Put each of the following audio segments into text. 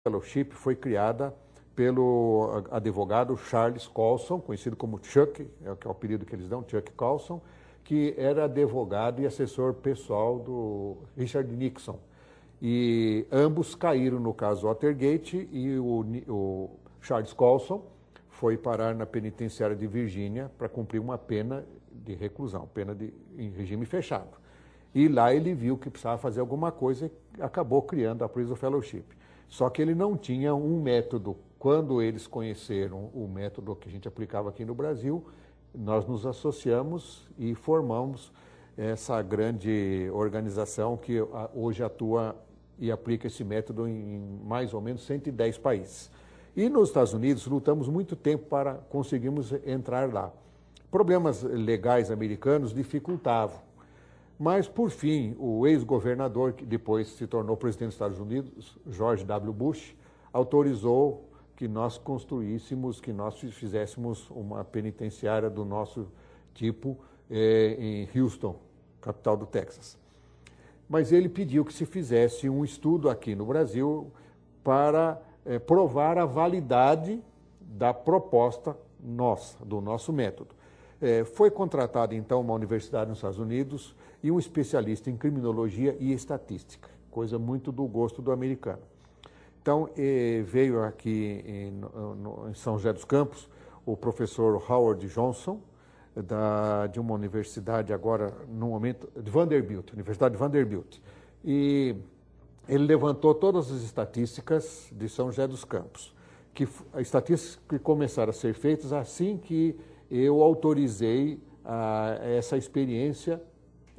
Fellowship foi criada pelo advogado Charles Colson, conhecido como Chuck, que é o apelido que eles dão, Chuck Colson, que era advogado e assessor pessoal do Richard Nixon. E ambos caíram no caso Watergate e o Charles Colson foi parar na penitenciária de Virgínia para cumprir uma pena de reclusão, em regime fechado. E lá ele viu que precisava fazer alguma coisa e acabou criando a Prison Fellowship. Só que ele não tinha um método. Quando eles conheceram o método que a gente aplicava aqui no Brasil, nós nos associamos e formamos essa grande organização que hoje atua e aplica esse método em mais ou menos 110 países. E nos Estados Unidos lutamos muito tempo para conseguirmos entrar lá. Problemas legais americanos dificultavam. Mas, por fim, o ex-governador, que depois se tornou presidente dos Estados Unidos, George W. Bush, autorizou que nós construíssemos, que nós fizéssemos uma penitenciária do nosso tipo em Houston, capital do Texas. Mas ele pediu que se fizesse um estudo aqui no Brasil para provar a validade da proposta nossa, do nosso método. Foi contratada, então, uma universidade nos Estados Unidos e um especialista em criminologia e estatística, coisa muito do gosto do americano. Então, veio aqui em São José dos Campos o professor Howard Johnson, de uma universidade agora, no momento, de Vanderbilt, Universidade de Vanderbilt. E ele levantou todas as estatísticas de São José dos Campos, estatísticas que começaram a ser feitas assim que eu autorizei essa experiência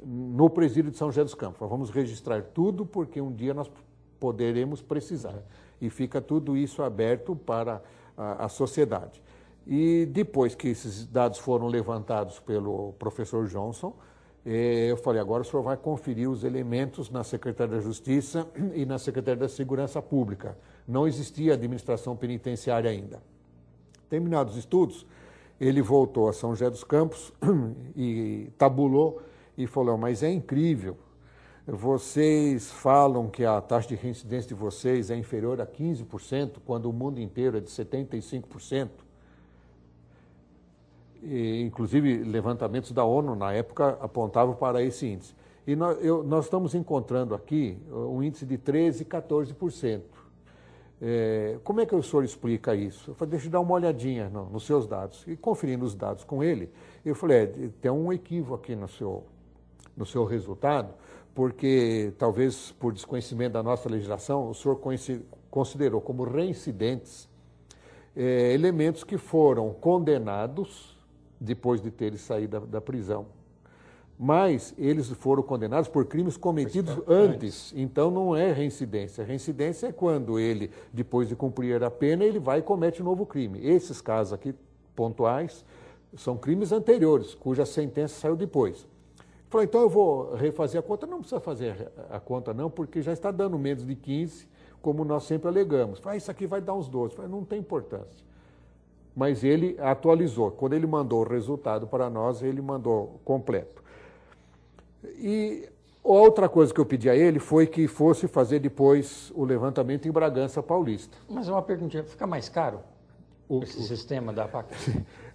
no presídio de São José dos Campos. Vamos registrar tudo porque um dia nós poderemos precisar. E fica tudo isso aberto para a sociedade. E depois que esses dados foram levantados pelo professor Johnson, eu falei, agora o senhor vai conferir os elementos na Secretaria da Justiça e na Secretaria da Segurança Pública. Não existia administração penitenciária ainda. Terminados os estudos, ele voltou a São José dos Campos e tabulou e falou, mas é incrível, vocês falam que a taxa de reincidência de vocês é inferior a 15%, quando o mundo inteiro é de 75%. E, inclusive, levantamentos da ONU, na época, apontavam para esse índice. E nós estamos encontrando aqui um índice de 13%, 14%. Como é que o senhor explica isso? Eu falei, deixa eu dar uma olhadinha nos seus dados. E conferindo os dados com ele, eu falei, tem um equívoco aqui no seu resultado, porque talvez por desconhecimento da nossa legislação, o senhor considerou como reincidentes elementos que foram condenados depois de terem saído da prisão. Mas eles foram condenados por crimes cometidos antes, então não é reincidência. Reincidência é quando ele, depois de cumprir a pena, ele vai e comete um novo crime. Esses casos aqui, pontuais, são crimes anteriores, cuja sentença saiu depois. Falei, então eu vou refazer a conta. Não precisa fazer a conta não, porque já está dando menos de 15, como nós sempre alegamos. Falei, isso aqui vai dar uns 12. Falei, não tem importância. Mas ele atualizou. Quando ele mandou o resultado para nós, ele mandou completo. E outra coisa que eu pedi a ele foi que fosse fazer depois o levantamento em Bragança Paulista. Mas uma perguntinha, fica mais caro esse sistema da PAC?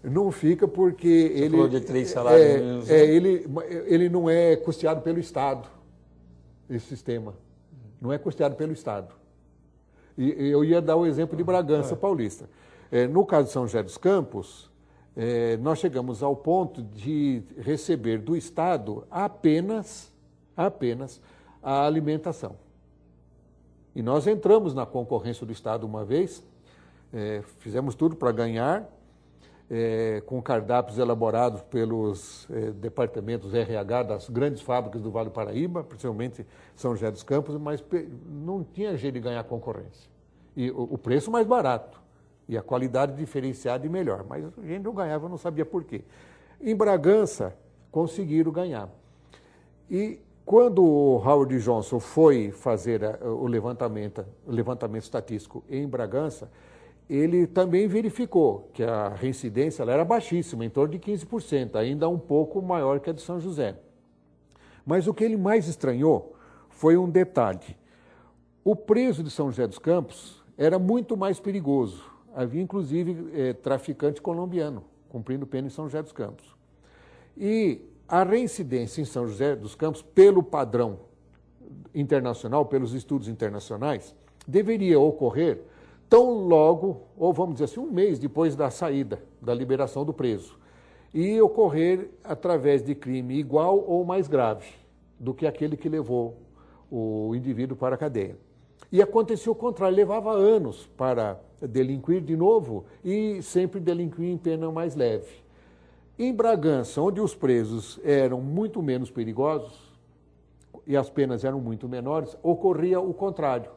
Não fica porque Você falou de 3 salários. Ele não é custeado pelo Estado, esse sistema. Não é custeado pelo Estado. E eu ia dar o exemplo de Bragança Paulista. No caso de São José dos Campos, nós chegamos ao ponto de receber do Estado apenas a alimentação. E nós entramos na concorrência do Estado uma vez, fizemos tudo para ganhar, com cardápios elaborados pelos departamentos RH das grandes fábricas do Vale do Paraíba, principalmente São José dos Campos, mas não tinha jeito de ganhar concorrência. E o preço mais barato, e a qualidade diferenciada e melhor, mas a gente não ganhava, não sabia por quê. Em Bragança, conseguiram ganhar. E quando o Howard Johnson foi fazer o levantamento estatístico em Bragança, ele também verificou que a reincidência ela era baixíssima, em torno de 15%, ainda um pouco maior que a de São José. Mas o que ele mais estranhou foi um detalhe. O preso de São José dos Campos, era muito mais perigoso. Havia, inclusive, traficante colombiano cumprindo pena em São José dos Campos. E a reincidência em São José dos Campos, pelo padrão internacional, pelos estudos internacionais, deveria ocorrer tão logo, ou vamos dizer assim, um mês depois da saída, da liberação do preso, e ocorrer através de crime igual ou mais grave do que aquele que levou o indivíduo para a cadeia. E acontecia o contrário, levava anos para delinquir de novo e sempre delinquir em pena mais leve. Em Bragança, onde os presos eram muito menos perigosos e as penas eram muito menores, ocorria o contrário.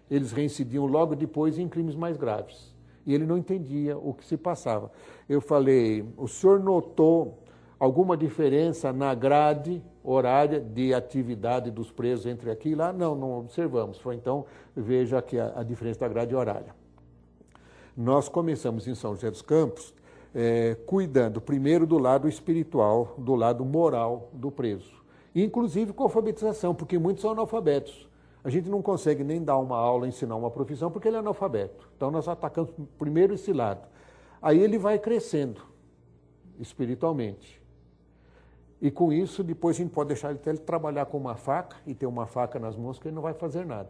Eles reincidiam logo depois em crimes mais graves. E ele não entendia o que se passava. Eu falei, o senhor notou alguma diferença na grade horária de atividade dos presos entre aqui e lá? Não, não observamos. Foi então, veja aqui a diferença da grade horária. Nós começamos em São José dos Campos cuidando primeiro do lado espiritual, do lado moral do preso. Inclusive com alfabetização, porque muitos são analfabetos. A gente não consegue nem dar uma aula, ensinar uma profissão, porque ele é analfabeto. Então nós atacamos primeiro esse lado. Aí ele vai crescendo espiritualmente. E com isso, depois a gente pode deixar ele trabalhar com uma faca, e ter uma faca nas mãos, que ele não vai fazer nada.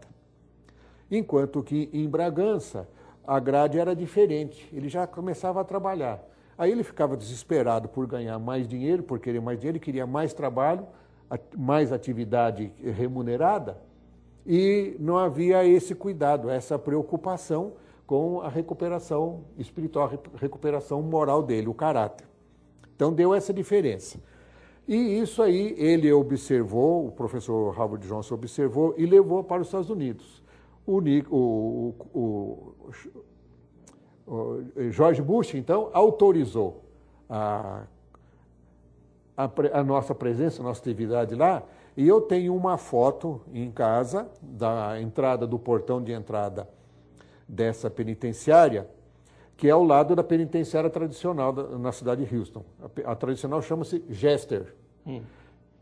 Enquanto que em Bragança, a grade era diferente, ele já começava a trabalhar. Aí ele ficava desesperado por ganhar mais dinheiro, por querer mais dinheiro, ele queria mais trabalho, mais atividade remunerada, e não havia esse cuidado, essa preocupação com a recuperação espiritual, a recuperação moral dele, o caráter. Então deu essa diferença. E isso aí ele observou, o professor Howard Johnson observou e levou para os Estados Unidos. O George Bush, então, autorizou a nossa presença, a nossa atividade lá, e eu tenho uma foto em casa da entrada, do portão de entrada dessa penitenciária, que é ao lado da penitenciária tradicional na cidade de Houston. A tradicional chama-se Jester.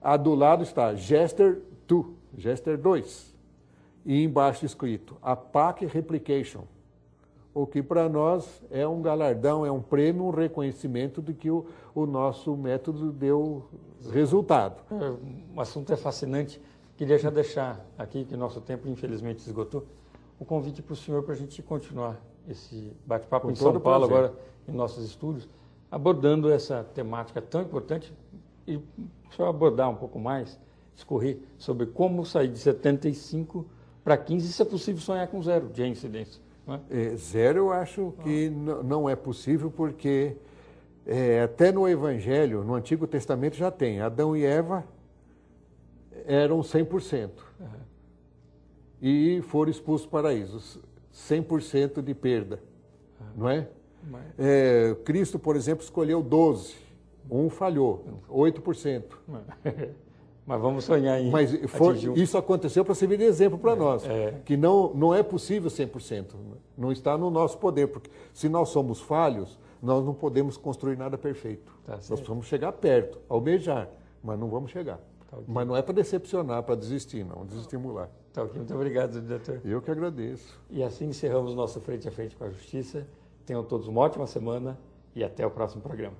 A do lado está Jester 2, Jester 2. E embaixo escrito, APAC Replication. O que para nós é um galardão, é um prêmio, um reconhecimento de que o nosso método deu resultado. O assunto é fascinante. Queria já deixar aqui, que nosso tempo infelizmente esgotou, o convite para o senhor para a gente continuar esse bate-papo em São Paulo, agora em nossos estúdios, abordando essa temática tão importante e só abordar um pouco mais, discorrer sobre como sair de 75 para 15, se é possível sonhar com zero de incidência. Zero eu acho que não é possível, porque até no Evangelho, no Antigo Testamento já tem, Adão e Eva eram 100%. E foram expulsos do paraíso, 100% de perda, não é? Cristo, por exemplo, escolheu 12, um falhou, 8%. Mas vamos sonhar em Mas isso aconteceu para servir de exemplo para nós, que não é possível 100%, não está no nosso poder, porque se nós somos falhos, nós não podemos construir nada perfeito. Nós precisamos chegar perto, almejar, mas não vamos chegar. Mas não é para decepcionar, para desistir, não, desestimular. Tá ok, muito obrigado, doutor. Eu que agradeço. E assim encerramos nosso Frente a Frente com a Justiça. Tenham todos uma ótima semana e até o próximo programa.